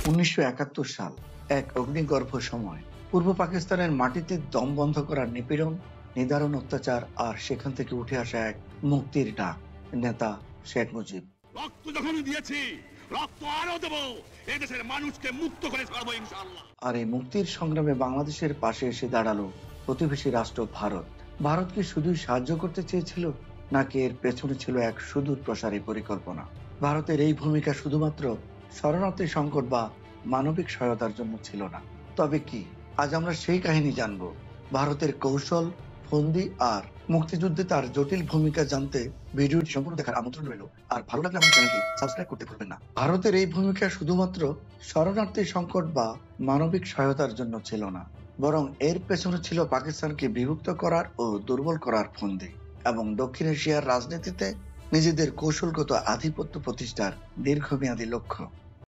1971 সাল এক অগ্নিগর্ভ সময় পূর্ব পাকিস্তানের মাটিতে দম বন্ধ করার নিপীড়ন, নিদারুণ অত্যাচার আর সেখান থেকে উঠে আসা এক মুক্তির ডাক। নেতা শেখ মুজিব। রক্ত যখন দিয়েছি, রক্ত আরো দেব, এই দেশের মানুষকে মুক্ত করে ছাড়বো ইনশাআল্লাহ। আর এই মুক্তির সংগ্রামে বাংলাদেশের পাশে এসে দাঁড়ালো প্রতিবেশী রাষ্ট্র ভারত। ভারত কি শুধুই সাহায্য করতে চেয়েছিল, নাকি এর পেছনে ছিল এক সুদূর প্রসারী পরিকল্পনা? ভারতের এই ভূমিকা শুধুমাত্র শরণার্থী সংকট বা মানবিক সহায়তার জন্য ছিল না। তবে কি? আজ আমরা সেই কাহিনী জানবো। ভারতের কৌশল, ফন্দি আর মুক্তিযুদ্ধে তার জটিল ভূমিকা জানতে ভিডিওটি সম্পূর্ণ দেখার আমন্ত্রণ রইল। আর ভালো লাগলে আমার চ্যানেলটি সাবস্ক্রাইব করতে ভুলবেন না। ভারতের এই ভূমিকা শুধুমাত্র শরণার্থী সংকট বা মানবিক সহায়তার জন্য ছিল না, বরং এর পেছনে ছিল পাকিস্তানকে বিভক্ত করার ও দুর্বল করার ফন্দি এবং দক্ষিণ এশিয়ার রাজনীতিতে নিজেদের কৌশলগত আধিপত্য প্রতিষ্ঠার দীর্ঘমেয়াদী লক্ষ্য।